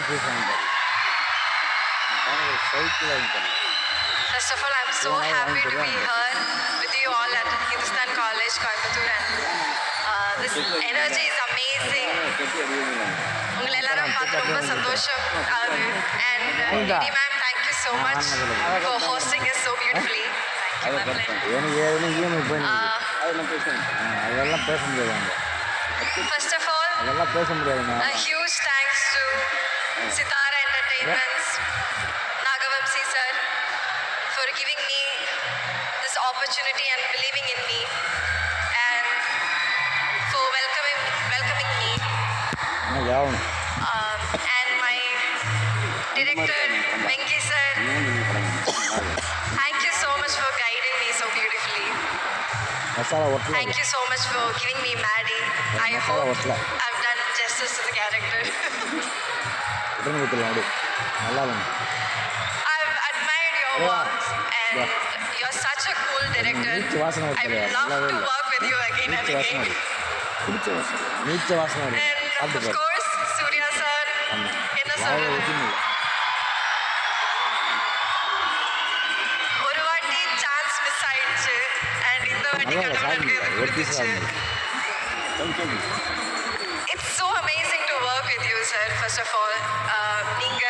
First of all, I'm so happy to be here with you all at Hindustan College, Coimbatore, and this energy is amazing. உங்களை எல்லாரும் பார்த்து ரொம்ப சந்தோஷம் ஆகுது. And Didi ma'am, thank you so much for hosting us so beautifully. Thank you, ma'am. First of all, a huge thanks to Sitara Entertainments, Nagavamsi sir, for giving me this opportunity and believing in me, and for welcoming me. And my director, Venki sir, thank you so much for guiding me so beautifully. Thank you so much for giving me Maddie. I hope I've done justice to the character. I've admired your works and you're such a cool director. I would love to work with you again and again. And of course, Surya sir, என்ன சொல்றது, ஒரு வாட்டி chance miss ஆயிடுச்சு and இந்த வாட்டி கடவுள் எனக்கு இது கொடுத்துச்சு. It's so amazing to work with you sir. First of all, நீங்க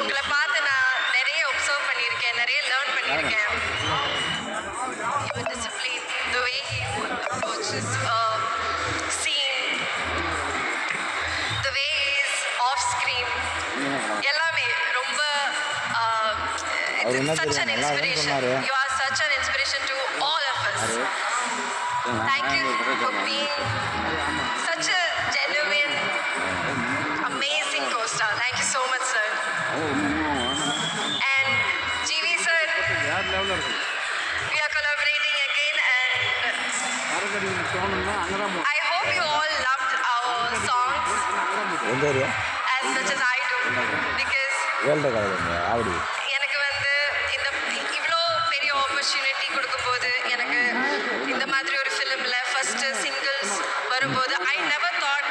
உங்களை பார்த்து நான் நிறைய ஒப்சர்வ் பண்ணியிருக்கேன், நிறைய லேர்ன் பண்ணியிருக்கேன். Your discipline, the way he approaches scene, the way he is off screen, எல்லாமே ரொம்ப it's such an inspiration. You are such an inspiration to all of us. Thank you for being such a genuine, amazing co-star. Thank you so much, sir. And GV sir, we are collaborating again, and I hope you all loved our songs as much as I do, because எனக்கு வந்து இவ்வளோ பெரிய opportunity கொடுக்கும்போது, எனக்கு இந்த மாதிரி ஒரு ஃபிலிமில் ஃபஸ்ட்டு சிங்கிள்ஸ் வரும்போது I never thought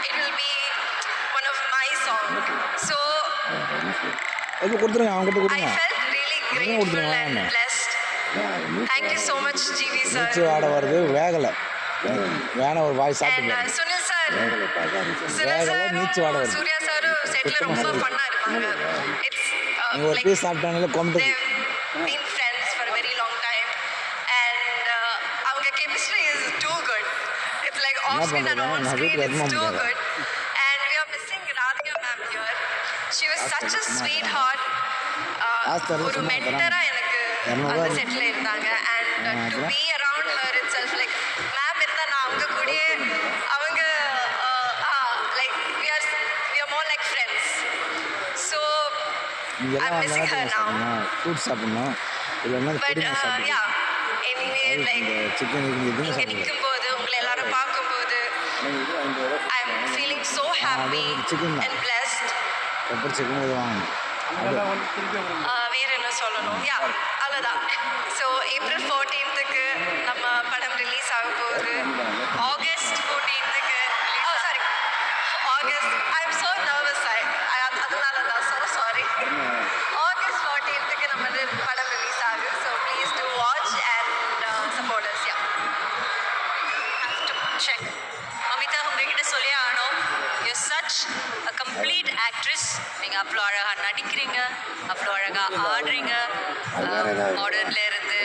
it will be one of my song. So I felt really grateful and blessed. Thank you so much GV sir. And Sunil sir, Surya sir செட்ல ரொம்ப ஃபன்னா இருப்பாங்க. It's like they've been friends for a very long time, and our chemistry is too good. It's like off screen and on screen, it's too good. And we are missing Radhika ma'am here. She was such a sweetheart. ஒரு மென்டரா எனக்கு அந்த செட்ல இருந்தாங்க. And to be around her itself, like ma'am இருந்தா நான் அவங்க கூடயே அவங்க like we are more like friends. So I'm missing her now. But yeah, anyway, like இங்க நிக்கும்போது உங்களை எல்லாரும் பார்க்கும்போது I'm feeling so happy and blessed. வேற என்ன சொல்லணும், யா அவ்வளோதான். ஸோ April 14th நம்ம படம் ரிலீஸ் ஆக போகுது. August 14th August, I'm so nervous, அதனால தான் so sorry. August 14th நம்ம படம் ரிலீஸ் ஆகுது. So please do watch and support us. Yeah, have to check. Amita, உங்ககிட்ட சொல்லியே ஆனோம், you're such a complete actress. நீங்கள் அவ்வளோ அழகாக நடிக்கிறீங்க, அவ்வளோ அழகாக ஆடுறீங்க, மாடர்ன்ல இருந்து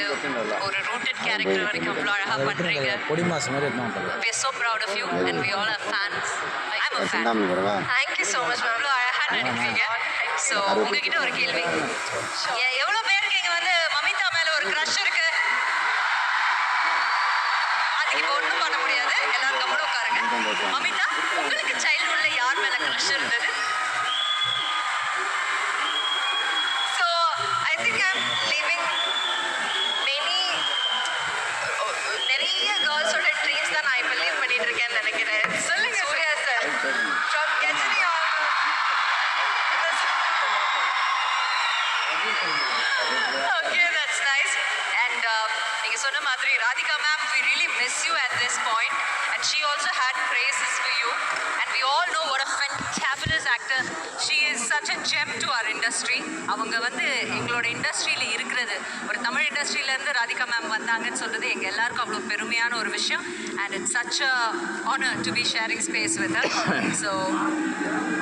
ஒரு ரூட்டட் கேரக்டர் வரைக்கும் அவ்வளோ அழகாக பண்ணுறீங்க. We are so proud of you and we all are fans. I'm a fan. Thank you so much. அவ்வளோ அழகாக நடிக்கிறீங்க. ஸோ உங்ககிட்ட ஒரு கேள்வி, எவ்வளோ பேருக்கு இங்கே வந்து மமிதா மேலே ஒரு க்ரஷ் இருக்கு? அதுக்கு இப்போ ஒன்றும் பண்ண முடியாது, எல்லாரும் கம்முன்னு உட்காருங்க. மமிதா, உங்களுக்கு சைல்ட்ஹுட்ல யார் மேலே க்ரஷ் இருந்தது? So I think I'm living நிறைய கேர்ள்ஸோட ட்ரீம்ஸ் தான் நான் இப்போ லீவ் பண்ணிட்டு இருக்கேன்னு நினைக்கிறேன். சொல்லுங்க Surya sir, from Kajani okay, that's nice. And நீங்க சொன்ன மாதிரி Radhika ma'am, we really miss you at this point, and she also had praises for you, and we all know what a fantastic industry. அவங்க வந்து எங்களோட இண்டஸ்ட்ரியில் இருக்கிறது, ஒரு Tamil இண்டஸ்ட்ரியிலேருந்து Radhika ma'am வந்தாங்கன்னு சொல்கிறது எங்கள் எல்லாருக்கும் அவ்வளோ பெருமையான ஒரு விஷயம். And it's such a honour to be sharing space with her. So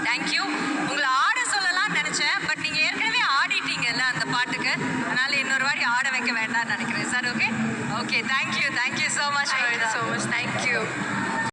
thank you. உங்களை ஆட சொல்லலாம்னு நினச்சேன், பட் நீங்கள் ஏற்கனவே ஆடிட்டீங்கல்ல அந்த பாட்டுக்கு, அதனால் இன்னொரு வாட்டி ஆட வைக்க வேண்டாம்னு நினைக்கிறேன் sir. Okay okay, thank you so much. Thank you so much. Thank you.